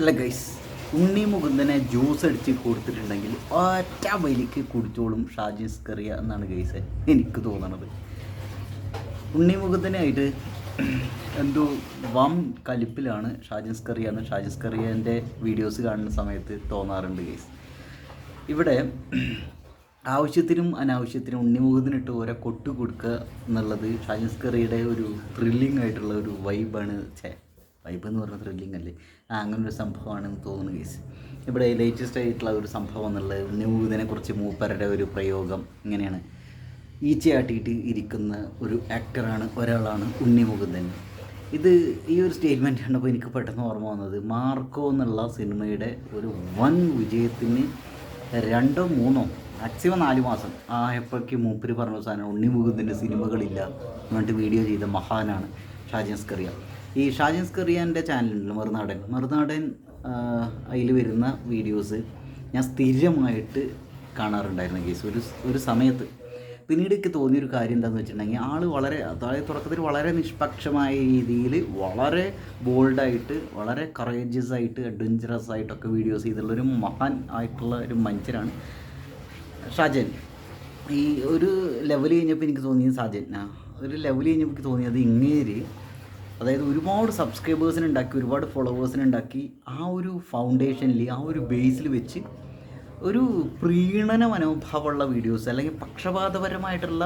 അല്ല ഗൈസ്, ഉണ്ണി മുകുന്ദനെ ജ്യൂസ് അടിച്ച് കൊടുത്തിട്ടുണ്ടെങ്കിൽ ഒറ്റ വലിക്ക് കുടിച്ചോളും ഷാജി സ്കറിയ എന്നാണ് ഗൈസ് എനിക്ക് തോന്നണത്. ഉണ്ണി മുകുന്ദനായിട്ട് എന്തോ വം കലിപ്പിലാണ് ഷാജി സ്കറിയ എന്ന് ഷാജി സ്കറിയൻ്റെ വീഡിയോസ് കാണുന്ന സമയത്ത് തോന്നാറുണ്ട് ഗൈസ്. ഇവിടെ ആവശ്യത്തിനും അനാവശ്യത്തിനും ഉണ്ണി മുകുന്ദനിട്ട് ഓരോ കൊട്ട് കൊടുക്കുക എന്നുള്ളത് ഷാജി സ്കറിയയുടെ ഒരു ത്രില്ലിംഗ് ആയിട്ടുള്ള ഒരു വൈബാണ്. വൈബ് എന്ന് പറഞ്ഞാൽ ത്രില്ലിംഗ് അല്ലേ, അങ്ങനൊരു സംഭവമാണെന്ന് തോന്നുന്നു ഗൈസ്. ഇവിടെ ലേറ്റസ്റ്റ് ആയിട്ടുള്ള ഒരു സംഭവം എന്നുള്ളത് ഉണ്ണി മുകുന്ദനെ കുറിച്ച് മൂപ്പരുടെ ഒരു പ്രയോഗം ഇങ്ങനെയാണ്: ഈച്ചയാട്ടിയിട്ട് ഇരിക്കുന്ന ഒരു ആക്ടറാണ്, ഒരാളാണ് ഉണ്ണി മുകുന്ദൻ. ഈ ഒരു സ്റ്റേറ്റ്മെൻറ്റ് കണ്ടപ്പോൾ എനിക്ക് പെട്ടെന്ന് ഓർമ്മ വന്നത് മാർക്കോ എന്നുള്ള സിനിമയുടെ ഒരു വൻ വിജയത്തിന് 2-3 മാക്സിമം 4 മാസം ആയപ്പോഴേക്ക് മൂപ്പര് പറഞ്ഞ സാധനം ഉണ്ണി മുകുന്ദൻ്റെ സിനിമകളില്ല എന്നിട്ട് വീഡിയോ ചെയ്ത മഹാനാണ് ഷാജി സ്കറിയ. ഈ ഷാജി സ്കറിയൻ്റെ ചാനലുണ്ടല്ലോ മറുനാടൻ, അതിൽ വരുന്ന വീഡിയോസ് ഞാൻ സ്ഥിരമായിട്ട് കാണാറുണ്ടായിരുന്നു കേസ് ഒരു സമയത്ത്. പിന്നീട് എനിക്ക് തോന്നിയൊരു കാര്യം എന്താണെന്ന് വെച്ചിട്ടുണ്ടെങ്കിൽ ആൾ വളരെ, അതായത് തുടക്കത്തിൽ വളരെ നിഷ്പക്ഷമായ രീതിയിൽ വളരെ ബോൾഡായിട്ട് വളരെ കറേജിയസ് ആയിട്ട് അഡ്വഞ്ചറസ് ആയിട്ടൊക്കെ വീഡിയോസ് ചെയ്തിട്ടുള്ളൊരു മഹാൻ ആയിട്ടുള്ള ഒരു മനുഷ്യനാണ് ഷാജൻ. ഈ ഒരു ലെവൽ കഴിഞ്ഞപ്പോൾ എനിക്ക് തോന്നിയത് എനിക്ക് തോന്നിയത് ഇങ്ങേര്, അതായത് ഒരുപാട് സബ്സ്ക്രൈബേഴ്സിനെ ഉണ്ടാക്കി, ഒരുപാട് ഫോളോവേഴ്സിനെ ഉണ്ടാക്കി, ആ ഒരു ഫൗണ്ടേഷനിൽ ആ ഒരു ബേസിൽ വെച്ച് ഒരു പ്രീണന മനോഭാവമുള്ള വീഡിയോസ് അല്ലെങ്കിൽ പക്ഷപാതപരമായിട്ടുള്ള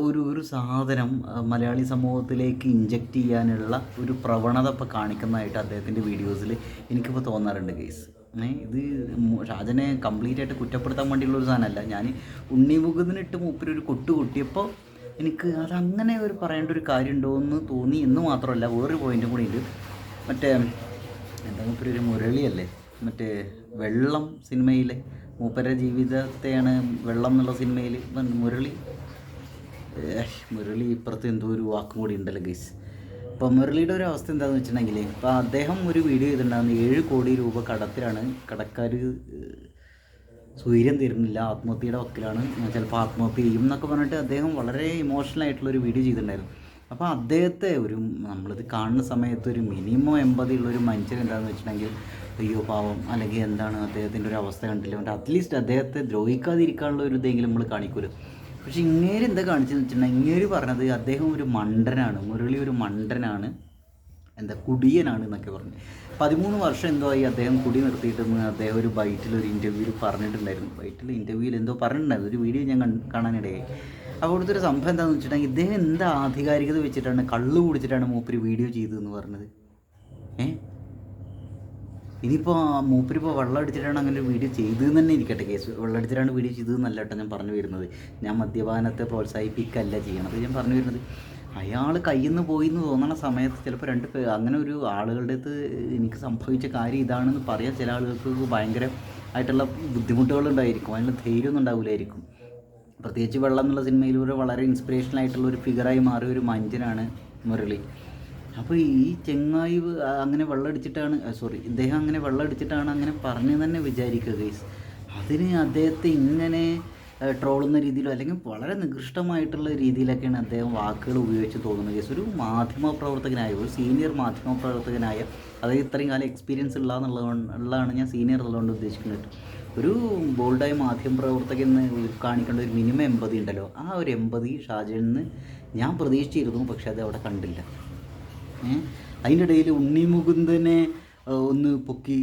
ഒരു സാധനം മലയാളി സമൂഹത്തിലേക്ക് ഇഞ്ചക്റ്റ് ചെയ്യാനുള്ള ഒരു പ്രവണത ഇപ്പോൾ കാണിക്കുന്നതായിട്ട് അദ്ദേഹത്തിൻ്റെ വീഡിയോസിൽ എനിക്കിപ്പോൾ തോന്നാറുണ്ട് ഗൈസ്. ഇത് ഷാജനെ കംപ്ലീറ്റ് ആയിട്ട് കുറ്റപ്പെടുത്താൻ വേണ്ടിയുള്ളൊരു സാധനമല്ല. ഞാൻ ഉണ്ണി മുകുന്ദനിട്ട് മൂപ്പരൊരു കൊട്ട് കൊട്ടിയപ്പോൾ എനിക്ക് അതങ്ങനെ ഒരു പറയേണ്ട ഒരു കാര്യമുണ്ടോ എന്ന് തോന്നി എന്ന് മാത്രമല്ല, വേറൊരു പോയിൻറ്റും കൂടി ഉണ്ട്. മറ്റേ എന്താ മൂപ്പരൊരു മുരളിയല്ലേ, മറ്റേ വെള്ളം സിനിമയിലെ മൂപ്പരുടെ ജീവിതത്തെയാണ് വെള്ളം എന്നുള്ള സിനിമയിൽ മുരളി ഇപ്പുറത്ത് എന്തോ ഒരു വാക്കും കൂടി ഉണ്ടല്ലോ ഗൈസ്. ഇപ്പോൾ മുരളിയുടെ ഒരു അവസ്ഥ എന്താണെന്ന് വെച്ചിട്ടുണ്ടെങ്കിൽ, ഇപ്പോൾ അദ്ദേഹം ഒരു വീഡിയോ ചെയ്തിട്ടുണ്ടാകുന്ന 7 കോടി രൂപ കടത്തിലാണ്, കടക്കാർ സ്വൈര്യം തരുന്നില്ല, ആത്മഹത്യയുടെ വക്കിലാണ്, ചിലപ്പോൾ ആത്മഹത്യ ചെയ്യും എന്നൊക്കെ പറഞ്ഞിട്ട് അദ്ദേഹം വളരെ ഇമോഷണൽ ആയിട്ടുള്ളൊരു വീഡിയോ ചെയ്തിട്ടുണ്ടായിരുന്നു. അപ്പോൾ അദ്ദേഹത്തെ നമ്മളിത് കാണുന്ന സമയത്ത് ഒരു മിനിമം എമ്പതി ഉള്ളൊരു മനുഷ്യൻ എന്താണെന്ന് വെച്ചിട്ടുണ്ടെങ്കിൽ, അയ്യോ പാവം, അല്ലെങ്കിൽ എന്താണ് അദ്ദേഹത്തിൻ്റെ ഒരു അവസ്ഥ കണ്ടില്ല, അറ്റ്ലീസ്റ്റ് അദ്ദേഹത്തെ ദ്രോഹിക്കാതിരിക്കാനുള്ള ഒരു ഇതെങ്കിലും നമ്മൾ കാണിക്കുമല്ലോ. പക്ഷേ ഇങ്ങേര് എന്താ കാണിച്ചതെന്ന് വെച്ചിട്ടുണ്ടെങ്കിൽ, ഇങ്ങേര് പറഞ്ഞത് അദ്ദേഹം ഒരു മണ്ടനാണ്, മുരളി ഒരു മണ്ടനാണ്, കുടിയനാണ് എന്നൊക്കെ പറഞ്ഞു. 13 വർഷം എന്തോ ആയി അദ്ദേഹം കുടി നിർത്തിയിട്ടെന്ന് അദ്ദേഹം ഒരു ഒരു ഇൻ്റർവ്യൂവിൽ പറഞ്ഞിട്ടുണ്ടായിരുന്നു. എന്തോ പറഞ്ഞിട്ടുണ്ടായിരുന്നു, ഒരു വീഡിയോ ഞാൻ കാണാനിടയായി. അപ്പോൾ അവിടുത്തെ ഒരു സംഭവം എന്താണെന്ന് വെച്ചിട്ടുണ്ടെങ്കിൽ, ഇദ്ദേഹം എന്താ ആധികാരികത വെച്ചിട്ടാണ് കള്ള് കുടിച്ചിട്ടാണ് മൂപ്പര് വീഡിയോ ചെയ്തതെന്ന് പറഞ്ഞത്. ഇനിയിപ്പോൾ മൂപ്പരിപ്പോൾ വെള്ളം അടിച്ചിട്ടാണ് അങ്ങനെ ഒരു വീഡിയോ ചെയ്തതെന്ന് തന്നെ ഇരിക്കട്ടെ കേസ്. വെള്ളം അടിച്ചിട്ടാണ് വീഡിയോ ചെയ്തതെന്നല്ല കേട്ടോ ഞാൻ പറഞ്ഞു വരുന്നത്. ഞാൻ മദ്യപാനത്തെ പ്രോത്സാഹിപ്പിക്കല്ല ചെയ്യണത്. ഞാൻ പറഞ്ഞു വരുന്നത്, അയാൾ കയ്യിൽ നിന്ന് പോയി എന്ന് തോന്നണ സമയത്ത് ചിലപ്പോൾ അങ്ങനെ ഒരു ആളുകളുടെ അടുത്ത് എനിക്ക് സംഭവിച്ച കാര്യം ഇതാണെന്ന് പറയാൻ ചില ആളുകൾക്ക് ഭയങ്കര ആയിട്ടുള്ള ബുദ്ധിമുട്ടുകളുണ്ടായിരിക്കും, അതിനുള്ള ധൈര്യമൊന്നും ഉണ്ടാവില്ലായിരിക്കും. പ്രത്യേകിച്ച് വെള്ളം എന്നുള്ള സിനിമയിലൂടെ വളരെ ഇൻസ്പിറേഷണൽ ആയിട്ടുള്ള ഒരു ഫിഗറായി മാറിയ ഒരു മനുഷ്യനാണ് മുരളി. അപ്പോൾ ഈ ചെങ്ങായി അങ്ങനെ ഇദ്ദേഹം അങ്ങനെ വെള്ളം അടിച്ചിട്ടാണ് അങ്ങനെ പറഞ്ഞു തന്നെ വിചാരിക്കുക ഗൈസ്. അതിന് അദ്ദേഹത്തെ ഇങ്ങനെ ട്രോളുന്ന രീതിയിലോ അല്ലെങ്കിൽ വളരെ നികൃഷ്ടമായിട്ടുള്ള രീതിയിലൊക്കെയാണ് അദ്ദേഹം വാക്കുകൾ ഉപയോഗിച്ച് തോന്നുന്നത് ഗൈസ്. ഒരു ഒരു സീനിയർ മാധ്യമപ്രവർത്തകനായ, അതായത് ഇത്രയും കാലം എക്സ്പീരിയൻസ് ഉള്ളതാണ് ഞാൻ സീനിയർ ഉള്ളതുകൊണ്ട് ഉദ്ദേശിക്കുന്നത്. ഒരു ബോൾഡായ മാധ്യമപ്രവർത്തകൻ കാണിക്കേണ്ട ഒരു മിനിമം എമ്പതി ഉണ്ടല്ലോ, ആ ഒരു എമ്പതി ഷാജന് ഞാൻ പ്രതീക്ഷിച്ചിരുന്നു, പക്ഷെ അത് അവിടെ കണ്ടില്ല. അതിൻ്റെ ഇടയിൽ ഉണ്ണി മുകുന്ദനെ ഒന്ന് പൊക്കി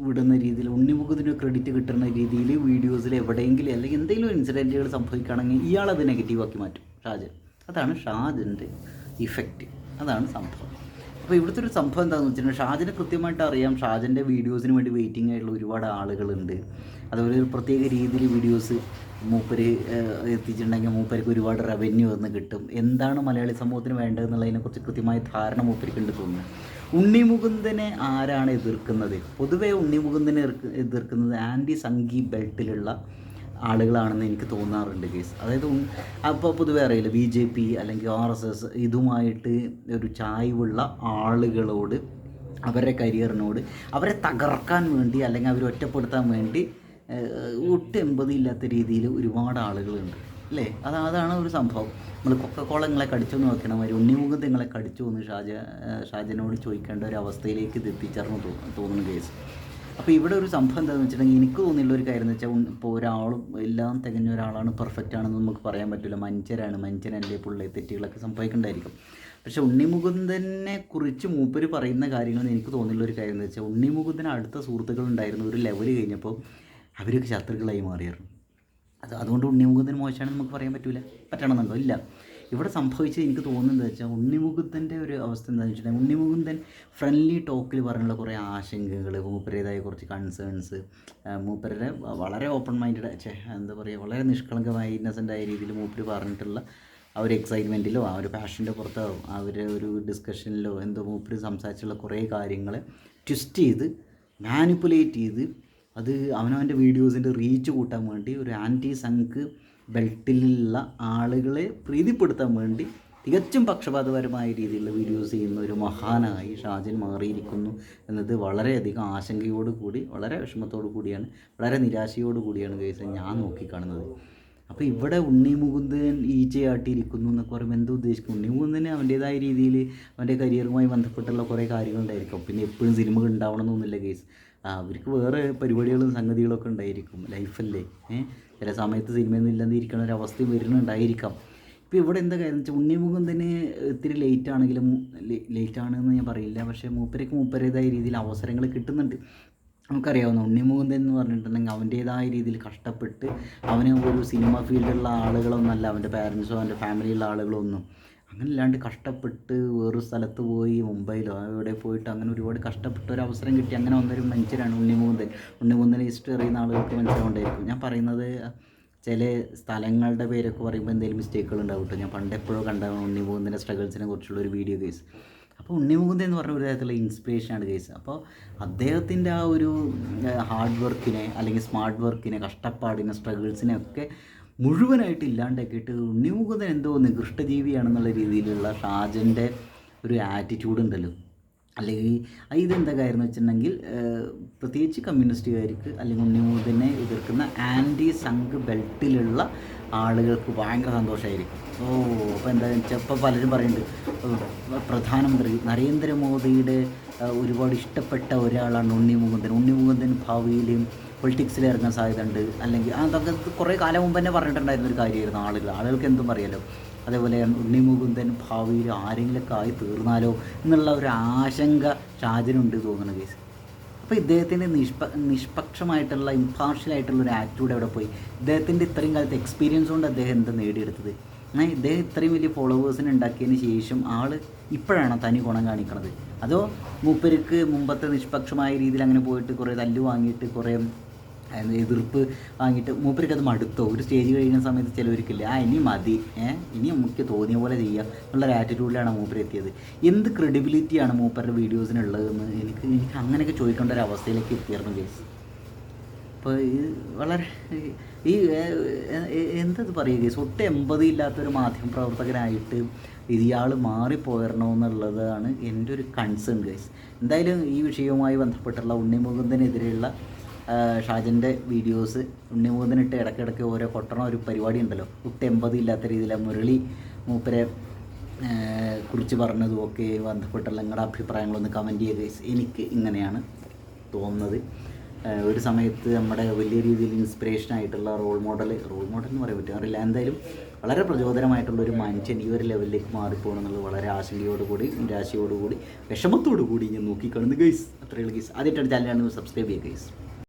വിടുന്ന രീതിയിൽ, ഉണ്ണി മുകുന്ദന് ക്രെഡിറ്റ് കിട്ടുന്ന രീതിയിൽ വീഡിയോസിൽ എവിടെയെങ്കിലും അല്ലെങ്കിൽ എന്തെങ്കിലും ഇൻസിഡൻറ്റുകൾ സംഭവിക്കുകയാണെങ്കിൽ ഇയാളത് നെഗറ്റീവാക്കി മാറ്റും ഷാജൻ. അതാണ് ഷാജൻ്റെ ഇഫക്റ്റ്, അതാണ് സംഭവം. അപ്പോൾ ഇവിടുത്തെ ഒരു സംഭവം എന്താണെന്ന് വെച്ചിട്ടുണ്ടെങ്കിൽ, ഷാജനെ കൃത്യമായിട്ട് അറിയാം ഷാജൻ്റെ വീഡിയോസിന് വേണ്ടി വെയിറ്റിംഗ് ആയിട്ടുള്ള ഒരുപാട് ആളുകളുണ്ട്. അതുപോലെ ഒരു പ്രത്യേക രീതിയിൽ വീഡിയോസ് മൂപ്പര് എത്തിച്ചിട്ടുണ്ടെങ്കിൽ മൂപ്പർക്ക് ഒരുപാട് റവന്യൂ വന്ന് കിട്ടും. എന്താണ് മലയാളി സമൂഹത്തിന് വേണ്ടതെന്നുള്ളതിനെക്കുറിച്ച് കൃത്യമായ ധാരണ മൂപ്പർക്ക് ഉണ്ട് തോന്നുന്നു. ഉണ്ണി മുകുന്ദനെ ആരാണ് എതിർക്കുന്നത്? പൊതുവേ ഉണ്ണി മുകുന്ദനെ എതിർക്കുന്നത് ആൻറ്റി സംഘി ബെൽറ്റിലുള്ള ആളുകളാണെന്ന് എനിക്ക് തോന്നാറുണ്ട് കേസ്. അതായത് അപ്പോൾ പൊതുവേ അറിയില്ല, BJP അല്ലെങ്കിൽ RSS ഇതുമായിട്ട് ഒരു ചായ്വുള്ള ആളുകളോട്, അവരുടെ കരിയറിനോട്, അവരെ തകർക്കാൻ വേണ്ടി അല്ലെങ്കിൽ അവരെ ഒറ്റപ്പെടുത്താൻ വേണ്ടി ഒട്ടും എമ്പതിയില്ലാത്ത രീതിയിൽ ഒരുപാട് ആളുകളുണ്ട്. അല്ലേ? അതാണ് ഒരു സംഭവം. നമ്മൾ കൊക്കക്കോള നിങ്ങളെ കടിച്ചു എന്ന് നോക്കണം, ഒരു ഉണ്ണിമുഖം നിങ്ങളെ കടിച്ചു എന്ന് ഷാജനോട് ചോദിക്കേണ്ട ഒരു അവസ്ഥയിലേക്ക് ഇത് എത്തിച്ചേർന്ന് തോന്നുന്നു കേസ്. അപ്പോൾ ഇവിടെ ഒരു സംഭവം എന്താണെന്ന് വെച്ചിട്ടുണ്ടെങ്കിൽ എനിക്ക് തോന്നിയുള്ള ഒരു കാര്യം എന്ന് വെച്ചാൽ, ഇപ്പോൾ ഒരാളും എല്ലാം തികഞ്ഞ ഒരാളാണ്, പെർഫെക്റ്റ് ആണെന്ന് നമുക്ക് പറയാൻ പറ്റില്ല. മനുഷ്യനല്ലേ പുള്ളി തെറ്റുകളൊക്കെ സംഭവിക്കുന്നുണ്ടായിരിക്കും. പക്ഷേ ഉണ്ണിമുകുന്ദനെ കുറിച്ച് മൂപ്പര് പറയുന്ന കാര്യങ്ങൾ എനിക്ക് തോന്നിയുള്ള ഒരു കാര്യം എന്ന് വെച്ചാൽ, ഉണ്ണിമുകുന്ദന് അടുത്ത സുഹൃത്തുക്കൾ ഉണ്ടായിരുന്നു, ഒരു ലെവൽ കഴിഞ്ഞപ്പോൾ അവരൊക്കെ ശത്രുക്കളായി മാറിയായിരുന്നു. അതുകൊണ്ട് ഉണ്ണിമുകുന്ദൻ മോശമാണെന്ന് നമുക്ക് പറയാൻ പറ്റണമെന്നുണ്ടോ? ഇല്ല. ഇവിടെ സംഭവിച്ചത് എനിക്ക് തോന്നുന്നത് വെച്ചാൽ, ഉണ്ണിമുകുന്ദൻ്റെ ഒരു അവസ്ഥ എന്താണെന്ന് വെച്ചിട്ടുണ്ടെങ്കിൽ, ഉണ്ണിമുകുന്ദൻ ഫ്രണ്ട്ലി ടോക്കിൽ പറഞ്ഞുള്ള കുറേ ആശങ്കകൾ, മൂപ്പരേതായ കുറച്ച് കൺസേൺസ്, മൂപ്പരുടെ വളരെ ഓപ്പൺ മൈൻഡഡ്, എന്താ പറയുക, വളരെ നിഷ്കളങ്കമായ ഇന്നസെൻ്റായ രീതിയിൽ മൂപ്പര് പറഞ്ഞിട്ടുള്ള ആ ഒരു എക്സൈറ്റ്മെൻറ്റിലോ ആ ഒരു പാഷൻ്റെ പുറത്തോ ഒരു ഡിസ്കഷനിലോ എന്തോ മൂപ്പര് സംസാരിച്ചുള്ള കുറേ കാര്യങ്ങളെ ട്വിസ്റ്റ് ചെയ്ത് മാനിപ്പുലേറ്റ് ചെയ്ത് അത് അവനവൻ്റെ വീഡിയോസിൻ്റെ റീച്ച് കൂട്ടാൻ വേണ്ടി ഒരു ആൻറ്റി സംഘ് ബെൽറ്റിലുള്ള ആളുകളെ പ്രീതിപ്പെടുത്താൻ വേണ്ടി തികച്ചും പക്ഷപാതപരമായ രീതിയിലുള്ള വീഡിയോസ് ചെയ്യുന്ന ഒരു മഹാനായി ഷാജൻ മാറിയിരിക്കുന്നു എന്നത് വളരെയധികം ആശങ്കയോട് കൂടി, വളരെ വിഷമത്തോടു കൂടിയാണ്, വളരെ നിരാശയോടു കൂടിയാണ് കേസ് ഞാൻ നോക്കിക്കാണുന്നത്. അപ്പോൾ ഇവിടെ ഉണ്ണിമുകുന്ദൻ ഈച്ചയാട്ടിയിരിക്കുന്നു എന്നൊക്കെ പറയുമ്പോൾ എന്താ ഉദ്ദേശിക്കും? ഉണ്ണിമുകുന്ദന് അവൻ്റേതായ രീതിയിൽ അവൻ്റെ കരിയറുമായി ബന്ധപ്പെട്ടുള്ള കുറേ കാര്യങ്ങളുണ്ടായിരിക്കും. പിന്നെ എപ്പോഴും സിനിമകൾ ഉണ്ടാവണമെന്നൊന്നുമില്ല കേസ്. അവർക്ക് വേറെ പരിപാടികളും സംഗതികളൊക്കെ ഉണ്ടായിരിക്കും, ലൈഫല്ലേ. ചില സമയത്ത് സിനിമയൊന്നും ഇല്ലെന്ന് ഇരിക്കണ ഒരവസ്ഥ വരുന്നുണ്ടായിരിക്കാം. ഇപ്പോൾ ഇവിടെ എന്താ കാര്യം വെച്ചാൽ, ഉണ്ണിമുകുന്ദന് ഇത്തിരി ലേറ്റാണെന്ന് ഞാൻ പറയില്ല, പക്ഷേ മൂപ്പരേതായ രീതിയിൽ അവസരങ്ങൾ കിട്ടുന്നുണ്ട്. നമുക്കറിയാവുന്ന ഉണ്ണിമുകുന്ദൻ എന്ന് പറഞ്ഞിട്ടുണ്ടെങ്കിൽ അവൻ്റേതായ രീതിയിൽ കഷ്ടപ്പെട്ട്, അവന് ഒരു സിനിമ ഫീൽഡിലുള്ള ആളുകളൊന്നല്ല, അവൻ്റെ പാരൻസോ അവൻ്റെ ഫാമിലിയുള്ള ആളുകളോ ഒന്നും അങ്ങനെ ഇല്ലാണ്ട് കഷ്ടപ്പെട്ട് വേറൊരു സ്ഥലത്ത് പോയി, മുംബൈയിലോ എവിടെ പോയിട്ട് അങ്ങനെ ഒരുപാട് കഷ്ടപ്പെട്ട ഒരു അവസരം കിട്ടി അങ്ങനെ വന്നൊരു മനുഷ്യരാണ് ഉണ്ണിമുകുന്ദൻ ഹിസ്റ്ററി അറിയുന്ന ആളുകൾക്ക് മനസ്സിലാവുണ്ടായിരിക്കും. ഞാൻ പറയുന്നത് ചില സ്ഥലങ്ങളുടെ പേരൊക്കെ പറയുമ്പോൾ എന്തെങ്കിലും മിസ്റ്റേക്കുകൾ ഉണ്ടാവും കേട്ടോ. ഞാൻ പണ്ടെപ്പോഴോ കണ്ടാണ് ഉണ്ണിമുകുന്ദൻ്റെ സ്ട്രഗിൾസിനെ കുറിച്ചുള്ള ഒരു വീഡിയോ കേസ്. അപ്പോൾ ഉണ്ണിമുകുന്ദൻ എന്ന് പറഞ്ഞ ഒരു തരത്തിലുള്ള ഇൻസ്പിറേഷനാണ് കേസ്. അപ്പോൾ അദ്ദേഹത്തിൻ്റെ ആ ഒരു ഹാർഡ് വർക്കിനെ അല്ലെങ്കിൽ സ്മാർട്ട് വർക്കിനെ, കഷ്ടപ്പാടിനെ, സ്ട്രഗിൾസിനെ ഒക്കെ മുഴുവനായിട്ട് ഇല്ലാണ്ടാക്കിയിട്ട് ഉണ്ണിമുകുന്ദൻ എന്തോ നികൃഷ്ടജീവിയാണെന്നുള്ള രീതിയിലുള്ള ഷാജൻ്റെ ഒരു ആറ്റിറ്റ്യൂഡ് ഉണ്ടല്ലോ. അല്ലെങ്കിൽ ഇതെന്താ കാര്യം എന്ന് വെച്ചിട്ടുണ്ടെങ്കിൽ, പ്രത്യേകിച്ച് കമ്മ്യൂണിസ്റ്റുകാർക്ക് അല്ലെങ്കിൽ ഉണ്ണിമുകുന്ദനെ എതിർക്കുന്ന ആൻറ്റി സംഘ് ബെൽറ്റിലുള്ള ആളുകൾക്ക് ഭയങ്കര സന്തോഷമായിരിക്കും. അപ്പോൾ എന്താണെന്ന് വെച്ചാൽ, ഇപ്പോൾ പലരും പറയുന്നുണ്ട് പ്രധാനമന്ത്രി നരേന്ദ്രമോദിയുടെ ഒരുപാട് ഇഷ്ടപ്പെട്ട ഒരാളാണ് ഉണ്ണിമുകുന്ദൻ ഭാവിയിൽ പൊളിറ്റിക്സിൽ ഇറങ്ങാൻ സാധ്യതയുണ്ട്, അല്ലെങ്കിൽ അതൊക്കെ കുറേ കാലം മുമ്പ് തന്നെ പറഞ്ഞിട്ടുണ്ടായിരുന്ന ഒരു കാര്യമായിരുന്നു. ആളുകൾക്ക് എന്തും അറിയാലോ. അതേപോലെ ഉണ്ണിമുകുന്ദൻ ഭാവിയിൽ ആരെങ്കിലുമൊക്കെ ആയി തീർന്നാലോ എന്നുള്ള ഒരു ആശങ്ക ഷാജനുണ്ട് തോന്നുന്ന കേസ്. അപ്പോൾ ഇദ്ദേഹത്തിൻ്റെ നിഷ്പക്ഷമായിട്ടുള്ള ഇംപാർഷ്യലായിട്ടുള്ള ഒരു ആറ്റിറ്റ്യൂഡ് അവിടെ പോയി. ഇദ്ദേഹത്തിൻ്റെ ഇത്രയും കാലത്തെ എക്സ്പീരിയൻസ് കൊണ്ട് അദ്ദേഹം എന്താ നേടിയെടുത്തത്? ഇദ്ദേഹം ഇത്രയും വലിയ ഫോളോവേഴ്സിനെ ഉണ്ടാക്കിയതിന് ശേഷം ഇപ്പോഴാണോ തനി ഗുണം കാണിക്കണത്? അതോ മൂപ്പർക്ക് മുമ്പത്തെ നിഷ്പക്ഷമായ രീതിയിൽ അങ്ങനെ പോയിട്ട് കുറേ തല്ല് വാങ്ങിയിട്ട് കുറേ എതിർപ്പ് വാങ്ങിയിട്ട് മൂപ്പർക്ക് അത് മടുത്തോ? ഒരു സ്റ്റേജ് കഴിയുന്ന സമയത്ത് ചിലവർക്കില്ല, ഇനി മതി, ഇനി നമുക്ക് തോന്നിയ പോലെ ചെയ്യാം എന്നുള്ളൊരു ആറ്റിറ്റ്യൂഡിലാണ് മൂപ്പർ എത്തിയത്. എന്ത് ക്രെഡിബിലിറ്റിയാണ് മൂപ്പരുടെ വീഡിയോസിനുള്ളതെന്ന് എനിക്ക് അങ്ങനെയൊക്കെ ചോദിക്കേണ്ട ഒരു അവസ്ഥയിലേക്ക് എത്തിയിരുന്നു കേസ്. അപ്പോൾ വളരെ എന്തത് പറയുക കേസ്, ഒട്ടും എമ്പതി ഇല്ലാത്തൊരു മാധ്യമപ്രവർത്തകനായിട്ട് ഇയാൾ മാറിപ്പോരണോന്നുള്ളതാണ് എൻ്റെ ഒരു കൺസേൺ കേസ്. എന്തായാലും ഈ വിഷയവുമായി ബന്ധപ്പെട്ടുള്ള ഉണ്ണിമുകുന്ദനെതിരെയുള്ള ഷാജൻ്റെ വീഡിയോസ്, ഉണ്ണിമുകുന്ദനിട്ട് ഇടയ്ക്കിടയ്ക്ക് ഓരോ കൊട്ടണ ഒരു പരിപാടി ഉണ്ടല്ലോ, ഒട്ടും എമ്പതി ഇല്ലാത്ത രീതിയിൽ മുരളി മൂപ്പരെ കുറിച്ച് പറഞ്ഞതും ഒക്കെ ബന്ധപ്പെട്ടുള്ള നിങ്ങളുടെ അഭിപ്രായങ്ങളൊന്ന് കമൻറ്റ് ചെയ്ത് കേസ്. എനിക്ക് ഇങ്ങനെയാണ് തോന്നുന്നത്. ഒരു സമയത്ത് നമ്മുടെ വലിയ രീതിയിൽ ഇൻസ്പിറേഷനായിട്ടുള്ള റോൾ മോഡൽ എന്ന് പറയാൻ പറ്റും അറിയില്ല, എന്തായാലും വളരെ പ്രചോദനമായിട്ടുള്ളൊരു മനുഷ്യൻ ഈ ഒരു ലെവലിലേക്ക് മാറിപ്പോകണമെന്നുള്ളത് വളരെ ആശങ്കയോടുകൂടി, നിരാശയോടുകൂടി, വിഷമത്തോടു കൂടി ഞാൻ നോക്കിക്കാണുന്നു ഗൈസ്. അത്രയുള്ള ഗൈസ്. ആദ്യമായിട്ടാണ് ചാനൽ സബ്സ്ക്രൈബ് ചെയ്യുക ഗൈസ്.